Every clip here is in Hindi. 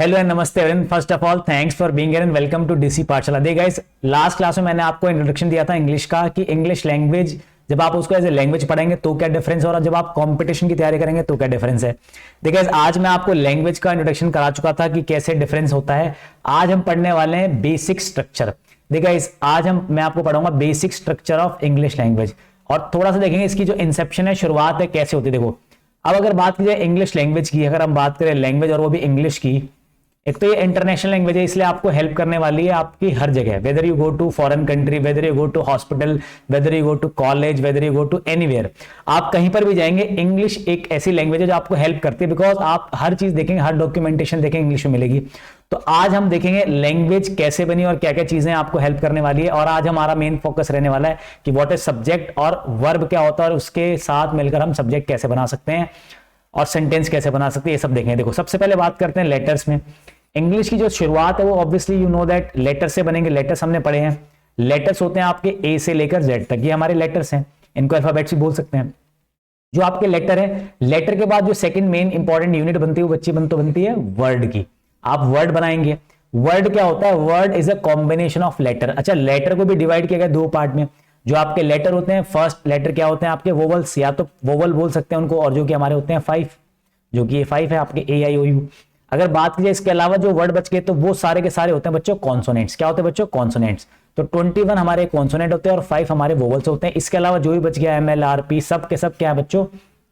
हेलो एंड नमस्ते everyone. First of all thanks for being here and welcome to DC Pathshala. देखिए गाइस, लास्ट क्लास में मैंने आपको इंट्रोडक्शन दिया था इंग्लिश का कि इंग्लिश लैंग्वेज जब आप उसको एज ए लैंग्वेज पढ़ेंगे तो क्या डिफरेंस, और जब आप कंपटीशन की तैयारी करेंगे तो क्या डिफरेंस है। देखिए आज मैं आपको लैंग्वेज का इंट्रोडक्शन करा चुका था कि कैसे डिफरेंस होता है। आज हम पढ़ने वाले हैं बेसिक स्ट्रक्चर। देखिए आज मैं आपको पढ़ाऊंगा basic structure of English language और थोड़ा सा देखेंगे इसकी जो इंसेप्शन है, शुरुआत है, कैसे होती है। देखो अब अगर बात की जाए इंग्लिश लैंग्वेज की, अगर हम बात करें लैंग्वेज और वो भी इंग्लिश की, एक तो ये इंटरनेशनल लैंग्वेज है, इसलिए आपको हेल्प करने वाली है आपकी हर जगह, whether you go to foreign country, whether you go to hospital, whether you go to college, whether you go to anywhere, आप कहीं पर भी जाएंगे इंग्लिश एक ऐसी लैंग्वेज है जो आपको हेल्प करती है। बिकॉज आप हर चीज देखेंगे, हर डॉक्यूमेंटेशन देखेंगे इंग्लिश में मिलेगी। तो आज हम देखेंगे लैंग्वेज कैसे बनी और क्या क्या चीजें आपको हेल्प करने वाली है। और आज हमारा मेन फोकस रहने वाला है कि व्हाट इज सब्जेक्ट और वर्ब क्या होता है और उसके साथ मिलकर हम सब्जेक्ट कैसे बना सकते हैं और सेंटेंस कैसे बना सकते हैं, ये सब देखेंगे। देखो सबसे पहले बात करते हैं लेटर्स में। इंग्लिश की जो शुरुआत है वो obviously you know that letter से बनेंगे। लेटर्स हमने पढ़े हैं, लेटर्स होते हैं आपके ए से लेकर जेड तक, ये हमारे लेटर्स हैं, इनको अल्फाबेट्स भी बोल सकते हैं। जो आपके लेटर है, लेटर के बाद जो सेकंड मेन इंपॉर्टेंट यूनिट बनती है वो बनती है वर्ड की। आप वर्ड बनाएंगे। वर्ड क्या होता है? Word is a combination of letter. अच्छा, लेटर को भी डिवाइड किया गया दो पार्ट में। जो आपके लेटर होते हैं, फर्स्ट लेटर क्या होते हैं आपके? वोवल्स, या तो वोवल बोल सकते हैं उनको, और जो कि हमारे होते हैं 5, जो कि ये 5 है आपके ए आई ओ यू। अगर बात की जाए इसके अलावा जो वर्ड बच गए तो वो सारे के सारे होते हैं बच्चों कॉन्सोनेंट्स। क्या होते हैं बच्चों? कॉन्सोनेंट्स। तो 21 हमारे कॉन्सोनेंट होते हैं और 5 हमारे वोवल्स होते हैं। इसके अलावा जो भी बच गया एम एल आर पी, सब के सब क्या है बच्चों?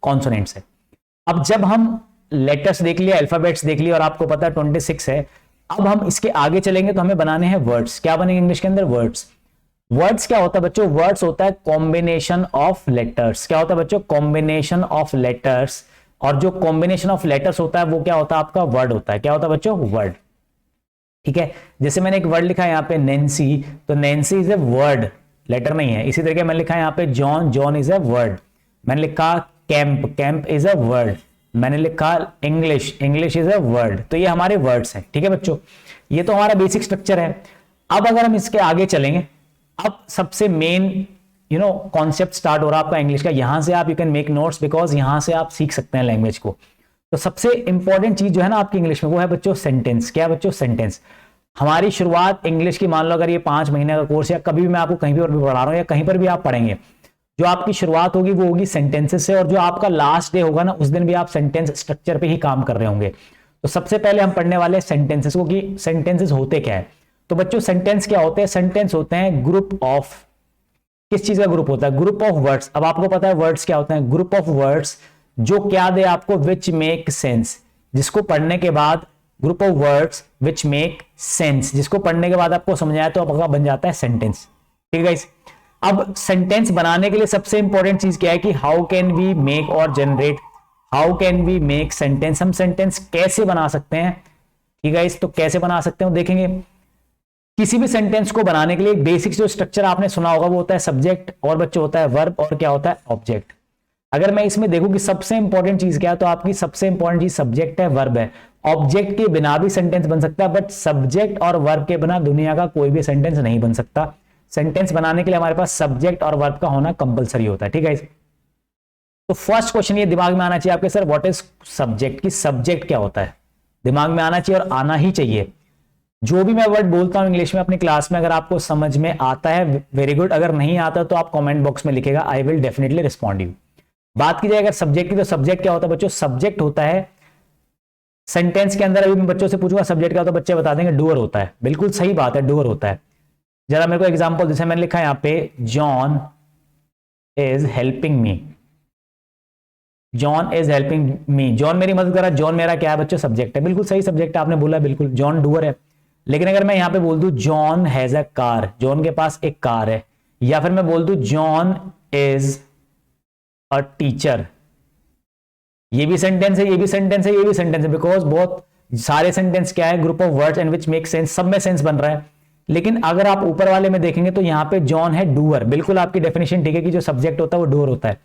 कॉन्सोनेंट्स है। अब जब हम लेटर्स देख लिया, अल्फाबेट्स देख लिया और आपको पता है 26 है, अब हम इसके आगे चलेंगे तो हमें बनाने हैं वर्ड्स। क्या बनेंगे इंग्लिश के अंदर? वर्ड्स। वर्ड्स क्या होता है बच्चों? वर्ड्स होता है कॉम्बिनेशन ऑफ लेटर्स। क्या होता है बच्चों? Combination of letters. और जो कॉम्बिनेशन ऑफ लेटर्स होता है वो क्या होता है आपका? वर्ड होता है। क्या होता है बच्चों? वर्ड। ठीक है, जैसे मैंने एक वर्ड लिखा है यहाँ पे नैन्सी, तो Nancy is a word, letter नहीं है। इसी तरीके मैंने लिखा है यहाँ पे John, John is a word. मैंने लिखा camp, camp is a word. मैंने लिखा English, English is a word. तो ये हमारे वर्ड्स हैं। ठीक है बच्चों, ये तो हमारा बेसिक स्ट्रक्चर है। अब अगर हम इसके आगे चलेंगे, अब सबसे मेन कॉन्सेप्ट स्टार्ट हो रहा है आपका इंग्लिश का। यहां से आप you can make notes, because यहां से आप सीख सकते हैं लैंग्वेज को। तो सबसे इंपॉर्टेंट चीज जो है ना आपकी इंग्लिश में, वो है बच्चों सेंटेंस। क्या है बच्चों? सेंटेंस। हमारी शुरुआत इंग्लिश की, मान लो अगर ये 5 महीने का कोर्स या कभी भी मैं आपको कहीं पर भी पढ़ा रहा हूं या कहीं पर भी आप पढ़ेंगे, जो आपकी शुरुआत होगी वो होगी सेंटेंसेस से, और जो आपका लास्ट डे होगा ना उस दिन भी आप सेंटेंस स्ट्रक्चर पे ही काम कर रहे होंगे। तो सबसे पहले हम पढ़ने वाले सेंटेंसेस को कि सेंटेंसेस होते क्या है। तो बच्चों सेंटेंस क्या होते हैं? सेंटेंस होते हैं ग्रुप ऑफ, किस चीज का ग्रुप होता है? Group of words. अब आपको पता है वर्ड्स क्या होते हैं? ग्रुप ऑफ वर्ड्स जो क्या दे आपको? विच मेक सेंस, जिसको पढ़ने के बाद, group of words which make sense, जिसको पढ़ने के बाद आपको समझ आया तो आपका बन जाता है सेंटेंस। ठीक है गाइस, अब सेंटेंस बनाने के लिए सबसे इंपॉर्टेंट चीज क्या है कि हाउ कैन वी मेक और generate, how can we make sentence. हम सेंटेंस कैसे बना सकते हैं? ठीक है, तो कैसे बना सकते हो देखेंगे। किसी भी सेंटेंस को बनाने के लिए बेसिक जो स्ट्रक्चर आपने सुना होगा वो होता है सब्जेक्ट, और बच्चों होता है वर्ब, और क्या होता है? ऑब्जेक्ट। अगर मैं इसमें देखूं कि सबसे इंपॉर्टेंट चीज क्या है, तो आपकी सबसे इंपॉर्टेंट चीज सब्जेक्ट है, वर्ब है। ऑब्जेक्ट के बिना भी सेंटेंस बन सकता है, बट सब्जेक्ट और वर्ब के बिना दुनिया का कोई भी सेंटेंस नहीं बन सकता। सेंटेंस बनाने के लिए हमारे पास सब्जेक्ट और वर्ब का होना कंपलसरी होता है। ठीक है, तो फर्स्ट क्वेश्चन ये दिमाग में आना चाहिए आपके, सर व्हाट इज सब्जेक्ट, की सब्जेक्ट क्या होता है? दिमाग में आना चाहिए और आना ही चाहिए। जो भी मैं वर्ड बोलता हूं इंग्लिश में अपनी क्लास में, अगर आपको समझ में आता है वेरी गुड, अगर नहीं आता तो आप कमेंट बॉक्स में लिखेगा, I will definitely respond you. बात की जाए अगर सब्जेक्ट की, तो सब्जेक्ट क्या होता है बच्चों? सब्जेक्ट होता है सेंटेंस के अंदर, अभी मैं बच्चों से पूछूंगा सब्जेक्ट क्या होता है, बच्चे बता देंगे डूअर होता है। बिल्कुल सही बात है, डूअर होता है। जरा मेरे को एग्जाम्पल, जैसे मैंने लिखा है यहाँ पे John is helping me, John is helping me, John मेरी मदद कर रहा है। जॉन मेरा क्या है बच्चों? सब्जेक्ट है। बिल्कुल सही सब्जेक्ट आपने बोला, बिल्कुल जॉन डूअर है। लेकिन अगर मैं यहां पे बोल दूं John has a car, John के पास एक कार है, या फिर मैं बोल दूं जॉन इज अ टीचर, ये भी सेंटेंस है, ये भी सेंटेंस है, ये भी सेंटेंस है, बिकॉज बहुत सारे सेंटेंस क्या है? Group of words and which make sense, सब में सेंस बन रहा है। लेकिन अगर आप ऊपर वाले में देखेंगे तो यहां पे जॉन है डूअर। बिल्कुल आपकी डेफिनेशन ठीक है कि जो सब्जेक्ट होता है वो डूअर होता है।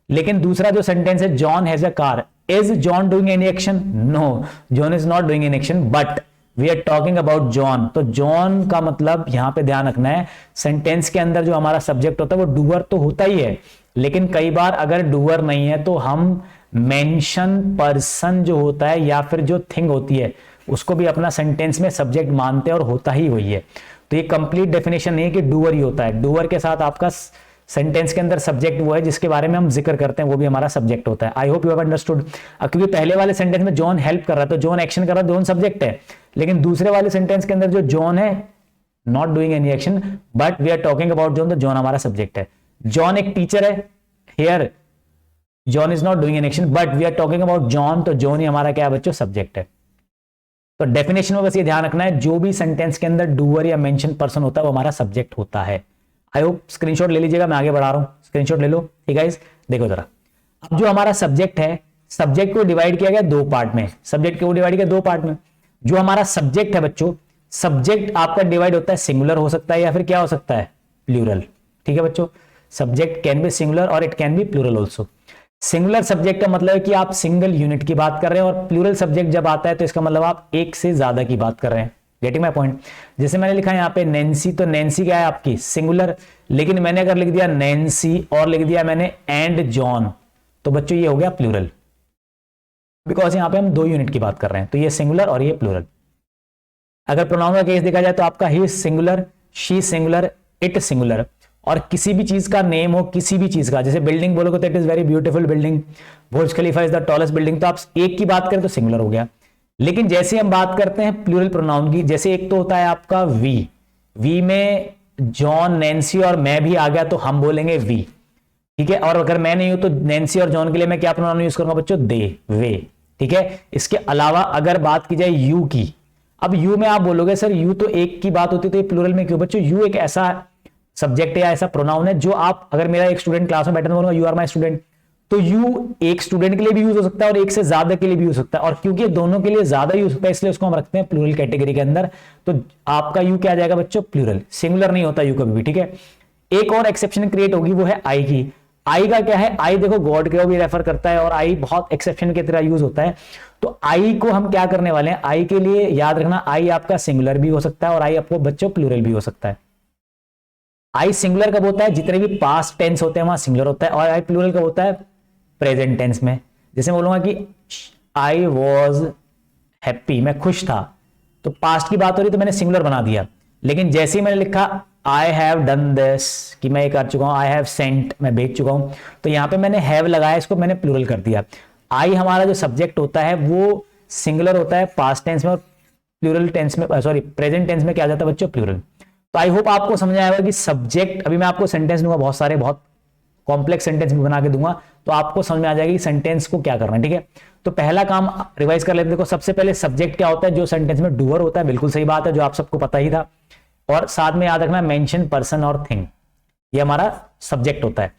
लेकिन दूसरा जो सेंटेंस है John has a car, is John doing any action? No, John is not doing any action, but we are talking about John. तो जॉन का मतलब यहां पे ध्यान रखना है, सेंटेंस के अंदर जो हमारा सब्जेक्ट होता है वो डूअर तो होता ही है, लेकिन कई बार अगर डूअर नहीं है तो हम मेंशन पर्सन जो होता है या फिर जो थिंग होती है उसको भी अपना सेंटेंस में सब्जेक्ट मानते हैं और होता ही वही है। तो ये कंप्लीट डेफिनेशन नहीं है कि डूअर ही होता है, डूअर के साथ आपका सेंटेंस के अंदर सब्जेक्ट वो है जिसके बारे में हम जिक्र करते हैं, वो भी हमारा सब्जेक्ट होता है। I hope you have understood. अब क्योंकि पहले वाले सेंटेंस में जॉन हेल्प कर रहा है तो जॉन एक्शन कर रहा है, जॉन सब्जेक्ट है, लेकिन दूसरे वाले सेंटेंस के अंदर जो जॉन है not doing any action but we are talking about John, तो जॉन हमारा सब्जेक्ट है। जॉन एक टीचर है, here John is not doing any action but we are talking about John, तो जॉन ही हमारा क्या है बच्चों, सब्जेक्ट है। तो डेफिनेशन में बस ये ध्यान रखना है, जो भी सेंटेंस के अंदर डूअर या मेंशन पर्सन होता है वो हमारा सब्जेक्ट होता है। आई होप स्क्रीनशॉट ले लीजिएगा, मैं आगे बढ़ा रहा हूं, स्क्रीनशॉट ले लो। ठीक है, देखो जरा, अब जो हमारा सब्जेक्ट है, सब्जेक्ट को डिवाइड किया गया दो पार्ट में, सब्जेक्ट को डिवाइड किया दो पार्ट में। जो हमारा सब्जेक्ट है बच्चों, सब्जेक्ट आपका डिवाइड होता है, सिंगुलर हो सकता है या फिर क्या हो सकता है, प्लूरल। ठीक है बच्चों, सब्जेक्ट कैन बी सिंगुलर और it can be plural also. Singular subject का मतलब है कि आप सिंगल यूनिट की बात कर रहे हैं, और प्लूरल सब्जेक्ट जब आता है तो इसका मतलब आप एक से ज्यादा की बात कर रहे हैं। Getting my point. जैसे मैंने लिखा है यहाँ पे नैन्सी, तो नैन्सी क्या है आपकी सिंगुलर, लेकिन मैंने अगर लिख दिया नैन्सी और लिख दिया मैंने एंड जॉन, तो बच्चों ये हो गया प्लूरल, बिकॉज यहाँ पे हम दो यूनिट की बात कर रहे हैं, तो ये सिंगुलर और ये प्लूरल। अगर प्रोनाउन का केस देखा जाए तो आपका he singular, she singular, it singular, और किसी भी चीज का नेम हो, किसी भी चीज का, जैसे बिल्डिंग बोलोगे तो it is very beautiful building, Burj Khalifa is the tallest building, तो आप एक की बात करें तो सिंगुलर हो गया। लेकिन जैसे हम बात करते हैं प्लूरल प्रोनाउन की, जैसे एक तो होता है आपका वी, वी में जॉन, नैन्सी और मैं भी आ गया तो हम बोलेंगे वी। ठीक है, और अगर मैं नहीं हूं तो नैन्सी और जॉन के लिए मैं क्या प्रोनाउन यूज करूंगा बच्चों, दे, वे। ठीक है, इसके अलावा अगर बात की जाए यू की, अब यू में आप बोलोगे सर यू तो एक की बात होती तो ये प्लूरल में क्यों? बच्चों यू एक ऐसा सब्जेक्ट है या ऐसा प्रोनाउन है जो आप, अगर मेरा एक स्टूडेंट क्लास में बैठा बोलूंगा यू आर माय स्टूडेंट, तो यू एक स्टूडेंट के लिए भी यूज हो सकता है और एक से ज्यादा के लिए भी यूज हो सकता है, और क्योंकि दोनों के लिए ज्यादा यूज होता है इसलिए उसको हम रखते हैं प्लूरल कैटेगरी के अंदर। तो आपका यू क्या आ जाएगा बच्चों, प्लूरल, सिंगुलर नहीं होता यू कभी भी। ठीक है, एक और एक्सेप्शन क्रिएट होगी, वो है आई की। आई का क्या है, आई देखो गॉड के भी रेफर करता है और आई बहुत एक्सेप्शन की तरह यूज होता है। तो आई को हम क्या करने वाले हैं, आई के लिए याद रखना, आई आपका सिंगुलर भी हो सकता है और आई आपको बच्चों प्लूरल भी हो सकता है। आई सिंगुलर कब होता है, जितने भी पास्ट टेंस होते हैं वहां सिंगुलर होता है, और आई प्लूरल कब होता है, प्रेजेंट टेंस में। जैसे बोलूंगा कि आई वॉज हैप्पी, मैं खुश था, तो पास्ट की बात हो रही तो मैंने सिंगुलर बना दिया। लेकिन जैसे ही मैंने लिखा आई हैव डन दिस, कि मैं ये कर चुका हूं, आई हैव सेंट, मैं भेज चुका हूं, तो यहां पे मैंने हैव लगाया, इसको मैंने प्लूरल कर दिया। आई हमारा जो सब्जेक्ट होता है वो सिंगुलर होता है पास्ट टेंस में, और प्लूरल टेंस में, सॉरी प्रेजेंट टेंस में क्या जाता है बच्चों, प्लूरल। तो आई होप आपको समझ आएगा कि सब्जेक्ट, अभी मैं आपको सेंटेंस दूंगा बहुत सारे, बहुत कॉम्प्लेक्स सेंटेंस भी बना के दूंगा, तो आपको समझ में आ जाएगा कि सेंटेंस को क्या करना है। ठीक है, तो पहला काम रिवाइज कर लेते हैं। देखो सबसे पहले सब्जेक्ट क्या होता है, जो सेंटेंस में डूअर होता है, बिल्कुल सही बात है, जो आप सबको पता ही था। और साथ में याद रखना मेंशन पर्सन और थिंग, ये हमारा सब्जेक्ट होता है।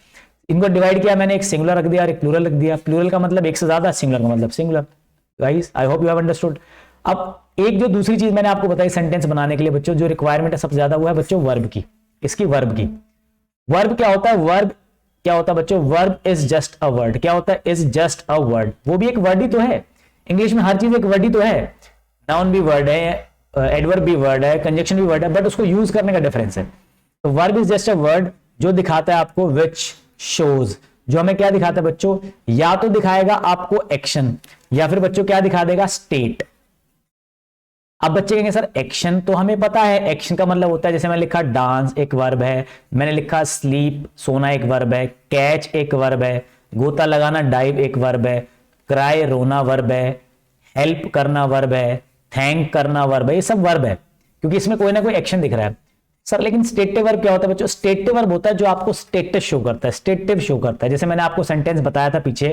इनको डिवाइड किया मैंने, एक सिंगुलर रख दिया और एक प्लूरल रख दिया। प्लूरल का मतलब एक से ज्यादा, सिंगुलर का मतलब singular. Guys I hope you have understood. अब एक जो दूसरी चीज मैंने आपको बताई सेंटेंस बनाने के लिए बच्चों, जो रिक्वायरमेंट है सबसे ज्यादा, वो है बच्चों वर्ब की। इसकी वर्ब की, वर्ब क्या होता है, वर्ब क्या होता है बच्चों, verb is just a word. क्या होता है, इज जस्ट अ वर्ड, वो भी एक वर्ड ही तो है। इंग्लिश में हर चीज एक वर्ड ही तो है, नाउन भी वर्ड है, एडवर्ब भी वर्ड है, कंजक्शन भी वर्ड है, बट उसको यूज करने का डिफरेंस है। तो verb is just a word जो दिखाता है आपको विच शोज, जो हमें क्या दिखाता है बच्चों, या तो दिखाएगा आपको एक्शन, या फिर बच्चों क्या दिखा देगा, स्टेट। अब बच्चे कहेंगे सर एक्शन तो हमें पता है, एक्शन का मतलब होता है, जैसे मैंने लिखा डांस एक वर्ब है, मैंने लिखा स्लीप सोना एक वर्ब है, कैच एक वर्ब है, गोता लगाना डाइव एक वर्ब है, क्राई रोना वर्ब है, हेल्प करना वर्ब है, थैंक करना वर्ब है, ये सब वर्ब है क्योंकि इसमें कोई ना कोई एक्शन दिख रहा है। सर लेकिन स्टेटिव वर्ब क्या होता है बच्चों, स्टेटिव वर्ब होता है जो आपको स्टेटस शो करता है, स्टेटिव शो करता है। जैसे मैंने आपको सेंटेंस बताया था पीछे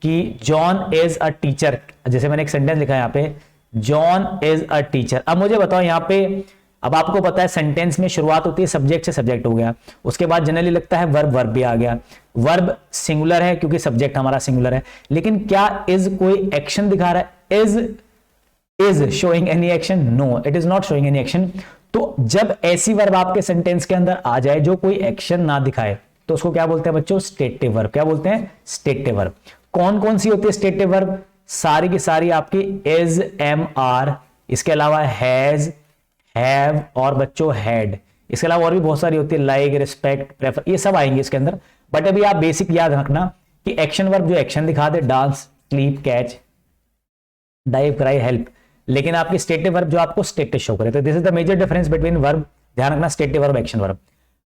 कि जॉन इज अ टीचर, जैसे मैंने एक सेंटेंस लिखा है यहाँ पे, जॉन इज अ टीचर। अब मुझे बताओ यहाँ पे, अब आपको पता है सेंटेंस में शुरुआत होती है सब्जेक्ट से, सब्जेक्ट हो गया, उसके बाद जनरली लगता है वर्ब, वर्ब भी आ गया। वर्ब सिंगुलर है क्योंकि सब्जेक्ट हमारा सिंगुलर है, लेकिन क्या इज कोई एक्शन दिखा रहा है, is showing any action, no it is not showing any action. तो जब ऐसी वर्ब आपके सेंटेंस के अंदर आ जाए जो कोई एक्शन ना दिखाए, तो उसको क्या बोलते हैं बच्चों, स्टेटिव वर्ब। क्या बोलते हैं, स्टेटिव वर्ब। कौन कौन सी होती है स्टेटिव वर्ब, सारी की सारी आपकी इज, एम, आर, इसके अलावा हैज, हैव और बच्चों हैड, इसके अलावा और भी बहुत सारी होती है, लाइक, रिस्पेक्ट, प्रेफर, ये सब आएंगे इसके अंदर। बट अभी आप बेसिक याद रखना कि एक्शन वर्ब जो एक्शन दिखा दे, dance, sleep, catch, dive, cry, help, लेकिन आपकी स्टेटिव वर्ब जो आपको स्टेटस शो करे। तो this is the major difference between verb, ध्यान रखना, स्टेटिव वर्ब, एक्शन वर्ब।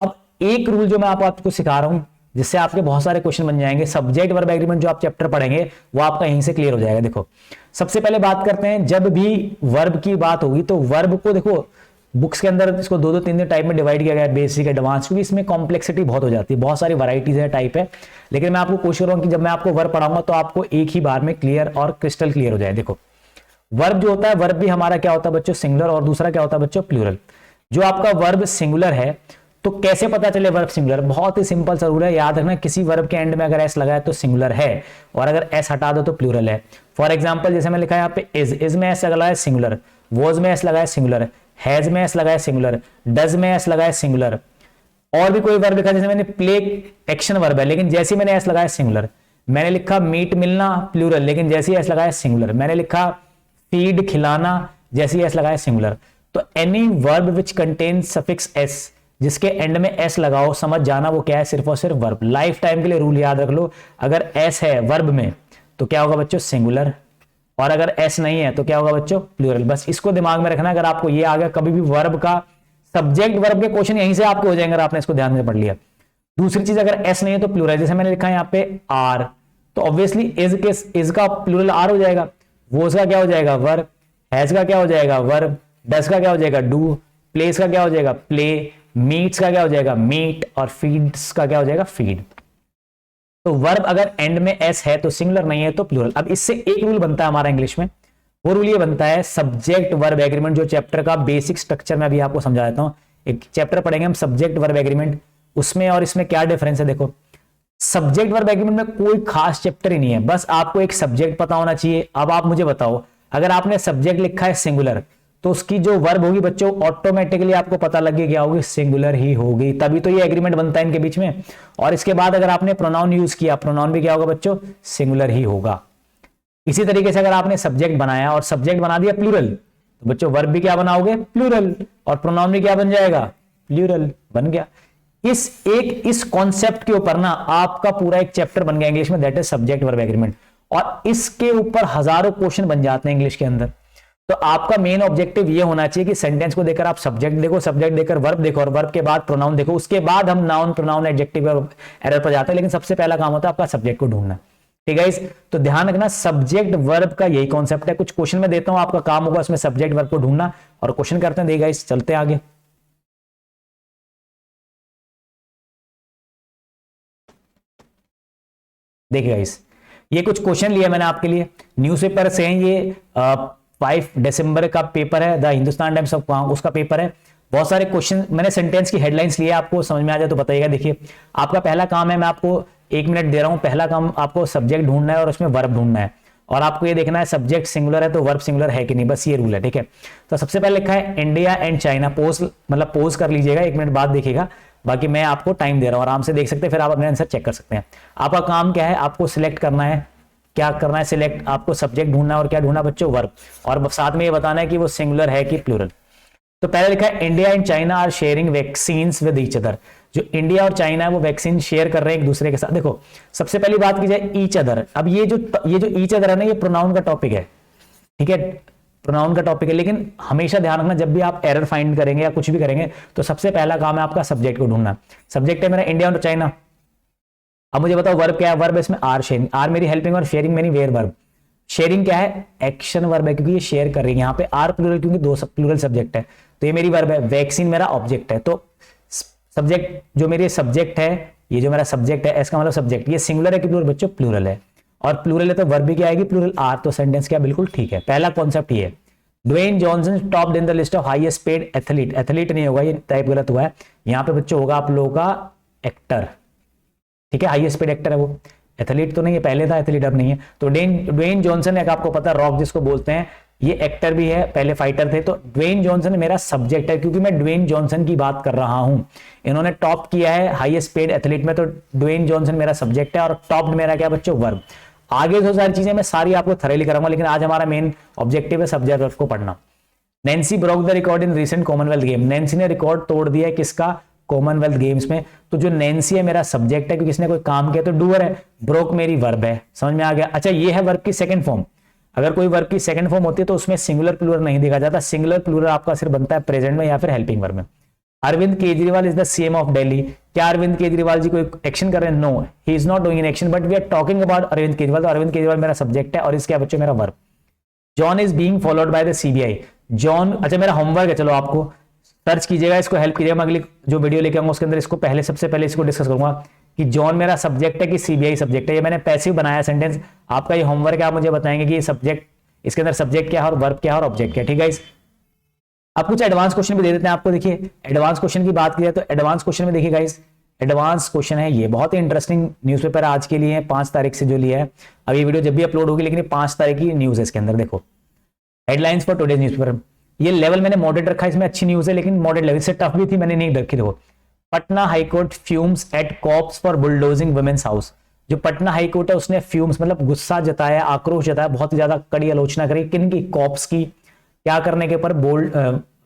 अब एक रूल जो मैं आपको सिखा रहा हूं जिससे आपके बहुत सारे क्वेश्चन बन जाएंगे, सब्जेक्ट वर्ब एग्रीमेंट जो आप चैप्टर पढ़ेंगे वो आपका यहीं से क्लियर हो जाएगा। देखो सबसे पहले बात करते हैं, जब भी वर्ब की बात होगी तो वर्ब को देखो बुक्स के अंदर इसको दो दो तीन तीन टाइप में डिवाइड किया गया है, बेसिक, एडवांस, क्योंकि इसमें कॉम्प्लेक्सिटी बहुत हो जाती है, बहुत सारी वैरायटीज है, टाइप है। लेकिन मैं आपको कोशिश कर रहा हूं कि जब मैं आपको वर्ब पढ़ाऊंगा तो आपको एक ही बार में क्लियर और क्रिस्टल क्लियर हो जाए। देखो वर्ब जो होता है, वर्ब भी हमारा क्या होता है बच्चों, सिंगुलर, और दूसरा क्या होता है बच्चों, प्लूरल। जो आपका वर्ब सिंगुलर है तो कैसे पता चले वर्ब सिंगुलर, बहुत ही सिंपल सा रूल है, याद रखना, किसी वर्ब के एंड में अगर एस लगा है तो सिंगुलर है, और अगर एस हटा दो तो प्लूरल है। फॉर एग्जांपल जैसे मैं लिखा है यहाँ पे इज में एस लगा है सिंगुलर, वॉज में एस लगा है सिंगुलर, हैज में एस लगा है सिंगुलर, डज में एस लगा है सिंगुलर। और भी कोई वर्ब लिखा, जैसे मैंने प्ले, एक्शन वर्ब है, लेकिन जैसे मैंने एस लगाया सिंगुलर। मैंने लिखा मीट, मिलना, प्लूरल, लेकिन जैसे एस लगाया सिंगुलर। मैंने लिखा फीड, खिलाना, जैसे एस लगाया सिंगुलर। तो any verb which contain suffix S, जिसके एंड में एस लगाओ, समझ जाना वो क्या है, सिर्फ और सिर्फ वर्ब। लाइफ टाइम के लिए रूल याद रख लो, अगर एस है वर्ब में तो क्या होगा बच्चों, सिंगुलर, और अगर एस नहीं है तो क्या होगा बच्चों, प्लूरल। बस इसको दिमाग में रखना। अगर आपको ये आ गया, कभी भी वर्ब का सब्जेक्ट वर्ब के क्वेश्चन यहीं से आपके हो जाएंगे अगर आपने इसको ध्यान में पढ़ लिया। दूसरी चीज, अगर एस नहीं है तो प्लूरल, जैसे मैंने लिखा है यहाँ पे आर, तो ऑब्वियसली इज का प्लूरल आर हो जाएगा, वोज का क्या हो जाएगा, वर्ब, हैज का क्या हो जाएगा, वर्ब, डज का क्या हो जाएगा, डू, प्लेस का क्या हो जाएगा, प्ले, मीट्स का क्या हो जाएगा, मीट, और फीड्स का क्या हो जाएगा, फीड। तो वर्ब अगर एंड में एस है तो सिंगुलर, नहीं है तो प्लूरल। अब इससे एक रूल बनता है हमारा इंग्लिश में, वो रूल ये बनता है, सब्जेक्ट वर्ब एग्रीमेंट, जो चैप्टर का बेसिक स्ट्रक्चर मैं अभी आपको समझा देता हूं। एक चैप्टर पढ़ेंगे हम सब्जेक्ट वर्ब एग्रीमेंट, उसमें और इसमें क्या डिफरेंस है। देखो सब्जेक्ट वर्ब एग्रीमेंट में कोई खास चैप्टर ही नहीं है, बस आपको एक सब्जेक्ट पता होना चाहिए। अब आप मुझे बताओ, अगर आपने सब्जेक्ट लिखा है सिंगुलर तो उसकी जो वर्ब होगी बच्चों ऑटोमेटिकली आपको पता लग गया क्या होगी, सिंगुलर ही होगी, तभी तो ये एग्रीमेंट बनता है इनके बीच में। और इसके बाद अगर आपने प्रोनाउन यूज किया, प्रोनाउन भी क्या होगा बच्चों, सिंगुलर ही होगा। इसी तरीके से अगर आपने सब्जेक्ट बनाया और सब्जेक्ट बना दिया प्लूरल, तो बच्चों वर्ब भी क्या बनाओगे, प्लूरल, और प्रोनाउन भी क्या बन जाएगा, प्लूरल बन गया। इस कॉन्सेप्ट के ऊपर ना आपका पूरा एक चैप्टर बन गया इंग्लिश में, that is subject verb agreement. और इसके ऊपर हजारों क्वेश्चन बन जाते हैं इंग्लिश के अंदर। तो आपका मेन ऑब्जेक्टिव ये होना चाहिए कि सेंटेंस को देखकर आप सब्जेक्ट देखो, सब्जेक्ट देखकर वर्ब देखो, और वर्ब के बाद प्रोनाउन देखो, उसके बाद हम नाउन, प्रोनाउन, एडजेक्टिव एरर पर जाते हैं, लेकिन सबसे पहला काम होता है आपका सब्जेक्ट को ढूंढना। ठीक है, तो ध्यान रखना, सब्जेक्ट वर्ब का यही कॉन्सेप्ट है। कुछ क्वेश्चन में देता हूं, आपका काम होगा उसमें सब्जेक्ट वर्ब को ढूंढना, और क्वेश्चन करते हैं। देखिए गाइस, चलते हैं आगे। देखिए गाइस, ये कुछ क्वेश्चन लिया मैंने आपके लिए, न्यूज़पेपर से हैं ये, 5 दिसंबर का पेपर है, द हिंदुस्तान टाइम्स ऑफ, उसका पेपर है। बहुत सारे क्वेश्चन मैंने सेंटेंस की हेडलाइंस लिए, आपको समझ में आ जाए तो बताइएगा। देखिए आपका पहला काम है, मैं आपको 1 मिनट दे रहा हूं, पहला काम आपको सब्जेक्ट ढूंढना है और उसमें वर्ब ढूंढना है, और आपको ये देखना है सब्जेक्ट सिंगुलर है तो वर्ब सिंगुलर है कि नहीं, बस ये रूल है। ठीक है, तो सबसे पहले लिखा है इंडिया एंड चाइना, पोज मतलब पोज कर लीजिएगा, 1 मिनट बाद देखिएगा, बाकी मैं आपको टाइम दे रहा हूं, आराम से देख सकते हैं, फिर आप अपने आंसर चेक कर सकते हैं। आपका काम क्या है, आपको सिलेक्ट करना है, क्या करना है, सिलेक्ट, आपको सब्जेक्ट ढूंढना है और क्या ढूंढना बच्चों, वर्ब, और साथ में ये बताना है कि वो सिंगुलर है कि प्लूरल। तो पहले लिखा है India and China are sharing vaccine with each other, जो इंडिया और चाइना है वो वैक्सीन शेयर कर रहे हैं एक दूसरे के साथ। देखो सबसे पहली बात की जाए ईच अदर, अब ये जो ईच अदर है ना, ये प्रोनाउन का टॉपिक है। ठीक है, प्रोनाउन का टॉपिक है, लेकिन हमेशा ध्यान रखना जब भी आप एरर फाइंड करेंगे या कुछ भी करेंगे तो सबसे पहला काम है आपका सब्जेक्ट को ढूंढना। सब्जेक्ट है मेरा इंडिया और चाइना। अब मुझे बताओ वर्ब क्या है, वर्ब इसमें आर शेयरिंग, आर मेरी हेल्पिंग और शेयरिंग मेरी वेयर वर्ब। शेयरिंग क्या है, एक्शन वर्ब है, क्योंकि ये शेयर कर रही है। यहाँ पे आर प्लूरल, क्योंकि 2 प्लूरल सब्जेक्ट है, तो ये मेरी वर्ब है। वैक्सीन मेरा ऑब्जेक्ट है, तो सब्जेक्ट जो मेरे सब्जेक्ट है, ये जो मेरा सब्जेक्ट है, इसका मतलब सब्जेक्ट, ये सिंगुलर है कि प्लूरल बच्चों, प्लूरल है, और प्लूरल है तो वर्ब भी क्या आएगी, प्लूरल आर, तो सेंटेंस क्या बिल्कुल ठीक है। पहला कॉन्सेप्ट ये है। Dwayne Johnson topped in the list of highest paid athlete, athlete नहीं होगा, ये टाइप गलत हुआ है, यहाँ पे बच्चों होगा आप लोगों का एक्टर। ठीक है, हाईएस्ट पेड एक्टर है वो, एथलीट तो नहीं है, पहले था एथलीट अब नहीं है। तो ड्वेन जॉनसन एक आपको पता, रॉक जिसको बोलते हैं, ये एक्टर भी है, पहले फाइटर थे। तो ड्वेन जॉनसन मेरा सब्जेक्ट है, क्योंकि मैं ड्वेन जॉनसन की बात कर रहा हूं। इन्होंने टॉप किया है हाईएस्ट पेड एथलीट में, तो ड्वेन जॉनसन मेरा सब्जेक्ट है, और टॉप्ड मेरा क्या बच्चों, वर्ब। आगे जो सारी चीजें मैं सारी आपको थरेली कराऊंगा, लेकिन आज हमारा मेन ऑब्जेक्टिव है सब्जेक्ट वर्ब को पढ़ना। Nancy broke the record in recent Commonwealth game, Nancy ने रिकॉर्ड तोड़ दिया है किसका, कॉमनवेल्थ गेम्स में। तो जो नैन्सी है मेरा सब्जेक्ट है, क्योंकि किसने कोई काम किया, तो डूअर है, ब्रोक मेरी वर्ब है। समझ में आ गया। अच्छा, ये है वर्ब की सेकंड फॉर्म। अगर कोई वर्ब की सेकंड फॉर्म होती है तो उसमें सिंगुलर प्लूरल नहीं देखा जाता, सिंगुलर प्लूरल आपका सिर्फ बनता है प्रेजेंट में या फिर हेल्पिंग वर्ब में। Arvind Kejriwal is the CM of Delhi. क्या अरविंद केजरीवाल जी कोई एक्शन कर रहे हैं? No, he is not doing an action, but we are talking about Arvind Kejriwal. तो अरविंद केजरीवाल मेरा सब्जेक्ट है और इसके बच्चों मेरा verb. John is being followed by the CBI. John, अच्छा मेरा होमवर्क है, चलो आपको सर्च कीजिएगा, इसको हेल्प कीजिएगा, मैं अगली जो वीडियो लेके आऊंगा उसके अंदर इसको पहले सबसे पहले इसको डिस्कस करूंगा कि जॉन मेरा सब्जेक्ट है कि सीबीआई सब्जेक्ट है। ये मैंने पैसिव बनाया सेंटेंस, आपका ये होमवर्क है, आप मुझे बताएंगे कि ये सब्जेक्ट, इसके अंदर सब्जेक्ट क्या है और वर्ब क्या है और ऑब्जेक्ट क्या है, ठीक है। अब कुछ एडवांस क्वेश्चन भी दे देते हैं आपको। देखिए एडवांस क्वेश्चन की बात की जाए तो एडवांस क्वेश्चन में देखिए गाइस, एडवांस क्वेश्चन है ये बहुत ही इंटरेस्टिंग न्यूज़पेपर आज के लिए 5 तारीख से जो लिया है। अब ये वीडियो जब भी अपलोड होगी, लेकिन 5 तारीख की न्यूज है इसके अंदर। देखो हेडलाइंस फॉर टुडेज न्यूज़पेपर, ये लेवल मैंने मॉडरेट रखा है, इसमें अच्छी न्यूज है लेकिन मॉडरेट लेवल से टफ भी थी, मैंने नहीं रखी। देखो, Patna high court fumes at cops for bulldozing women's house. जो पटना हाईकोर्ट है उसने फ्यूम्स मतलब गुस्सा जताया, आक्रोश जताया, बहुत ज्यादा कड़ी आलोचना करी किनकी? कॉप्स की। क्या करने के ऊपर?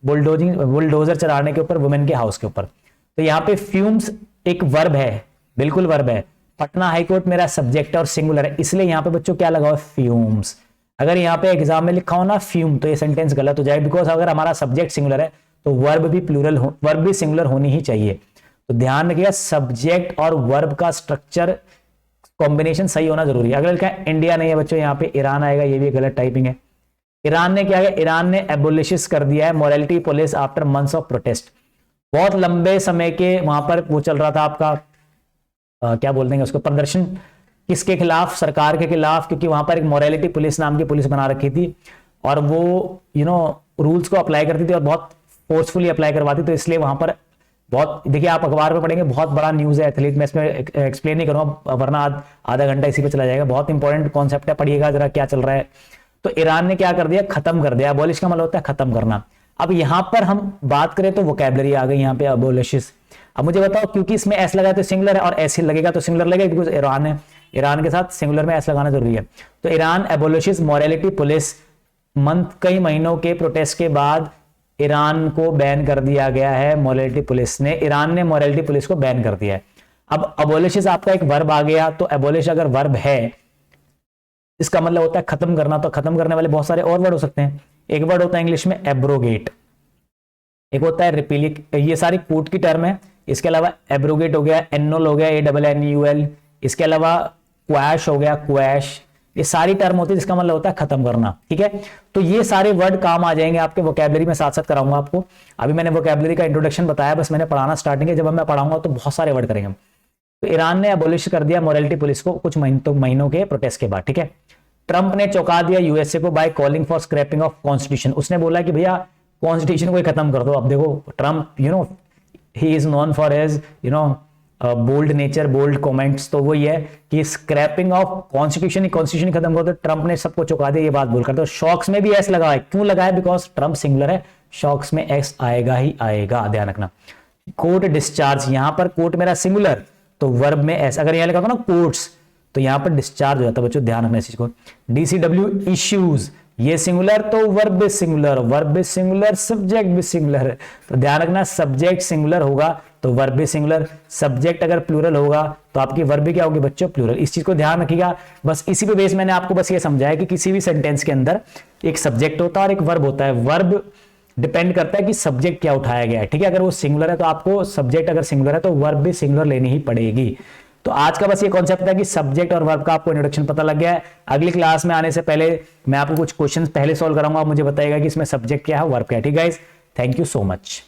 बुलडोजर चलाने के ऊपर वुमेन के हाउस के ऊपर। तो यहाँ पे फ्यूम्स एक वर्ब है, बिल्कुल वर्ब है। पटना हाईकोर्ट मेरा सब्जेक्ट है और सिंगुलर है, इसलिए यहाँ पे बच्चों क्या लगा हुआ? फ्यूम्स। अगर यहाँ पे एग्जाम में लिखा हो ना फ्यूम, तो ये सेंटेंस गलत हो जाएगा, बिकॉज अगर हमारा सब्जेक्ट सिंगुलर है तो वर्ब भी प्लूरल हो, वर्ब भी सिंगुलर होनी ही चाहिए। तो ध्यान रखिएगा, सब्जेक्ट और वर्ब का स्ट्रक्चर कॉम्बिनेशन सही होना जरूरी है। अगर लिखा है इंडिया नहीं है बच्चों, यहाँ पे ईरान आएगा, ये भी गलत टाइपिंग है। ईरान ने क्या किया? ईरान ने एबोलिश कर दिया है morality police after months of protest. बहुत लंबे समय के वहां पर वो चल रहा था आपका क्या बोल देंगे उसको, प्रदर्शन, किसके खिलाफ? सरकार के खिलाफ, क्योंकि वहां पर एक मोरालिटी पुलिस नाम की पुलिस बना रखी थी और वो रूल्स को अप्लाई करती थी और बहुत फोर्सफुली अप्लाई करवाती, तो इसलिए वहां पर बहुत, देखिए आप अखबार में पढ़ेंगे, बहुत बड़ा न्यूज है एथलीट में, इसमें एक्सप्लेन नहीं करूंगा वरना आधा घंटा इसी पे चला जाएगा। बहुत इंपॉर्टेंट कॉन्सेप्ट है, पढ़िएगा जरा क्या चल रहा है। तो ईरान ने क्या कर दिया? खत्म कर दिया। अबोलिश का मतलब होता है खत्म करना। अब यहां पर हम बात करें तो वोकैबुलरी आ गई यहाँ पे, अबोलिशिस। अब मुझे बताओ, क्योंकि इसमें एस लगा तो सिंगुलर है और एस लगेगा तो सिंगुलर लगेगा, बिकॉज ईरान है, ईरान के साथ सिंगुलर में एस लगाना जरूरी है। तो ईरान एबोलिशिस मोरालिटी पुलिस। कई महीनों के प्रोटेस्ट के बाद ईरान को बैन कर दिया गया है मोरालिटी पुलिस ने, ईरान ने मोरालिटी पुलिस को बैन कर दिया है। अब अबोलिशिस आपका एक वर्ब आ गया, तो एबोलिश अगर वर्ब है इसका मतलब होता है खत्म करना। तो खत्म करने वाले बहुत सारे और वर्ड हो सकते हैं। एक वर्ड होता है इंग्लिश में एब्रोगेट, एक होता है रिपील, ये सारी कोर्ट की टर्म है। इसके अलावा एब्रोगेट हो गया, एनुअल हो गया, ANNUL, इसके अलावा क्वैश हो गया, क्वैश, ये सारी टर्म होती है जिसका मतलब होता है खत्म करना, ठीक है। तो ये सारे वर्ड काम आ जाएंगे आपके वोकैबुलरी में, साथ साथ कराऊंगा आपको। अभी मैंने वोकैबुलरी का इंट्रोडक्शन बताया, बस मैंने पढ़ाना स्टार्टिंग है, जब मैं पढ़ाऊंगा तो बहुत सारे वर्ड करेंगे। तो ईरान ने एबोलिश कर दिया मोरालिटी पुलिस को कुछ महीनों के प्रोटेस्ट के बाद, ठीक है। ट्रंप ने चौंका दिया यूएसए को by calling for scrapping of constitution. उसने बोला कि भैया कॉन्स्टिट्यूशन को ही खत्म कर दो। अब देखो Trump, he is known for as bold nature, bold comments. तो वो ये कि स्क्रैपिंग ऑफ कॉन्स्टिट्यूशन खत्म कर दो। ट्रंप ने सबको चौंका दिया ये बात बोलकर। तो शॉक्स में भी एस लगा है, क्यों लगा है? बिकॉज ट्रंप सिंगुलर है, शॉक्स में एस आएगा ही आएगा, ध्यान रखना। कोर्ट डिस्चार्ज, यहां पर कोर्ट मेरा सिंगुलर तो वर्ब में एस, अगर यहां लिखा था ना कोर्ट्स तो यहां पर डिस्चार्ज हो जाता है बच्चों, ध्यान रखना इस चीज को। DCW इश्यूज, ये सिंगुलर तो वर्ब भी सिंगुलर, वर्ब भी सिंगुलर, सब्जेक्ट भी सिंगुलर। तो ध्यान रखना, सब्जेक्ट सिंगुलर होगा तो वर्ब भी सिंगुलर, सब्जेक्ट अगर प्लूरल होगा तो आपकी वर्ब भी क्या होगी बच्चों? प्लूरल। इस चीज को ध्यान रखिएगा। बस इसी पे बेस मैंने आपको बस ये समझाया कि किसी भी सेंटेंस के अंदर एक सब्जेक्ट होता है और एक वर्ब होता है। वर्ब डिपेंड करता है कि सब्जेक्ट क्या उठाया गया है, ठीक है। अगर वो सिंगुलर है तो आपको सब्जेक्ट, अगर सिंगुलर है तो वर्ब भी सिंगुलर लेनी ही पड़ेगी। तो आज का बस ये कॉन्सेप्ट है कि सब्जेक्ट और वर्ब का आपको इंट्रोडक्शन पता लग गया है। अगली क्लास में आने से पहले मैं आपको कुछ क्वेश्चंस पहले सॉल्व कराऊंगा, आप मुझे बताइएगा कि इसमें सब्जेक्ट क्या है, वर्ब क्या है, ठीक है guys. Thank you so much.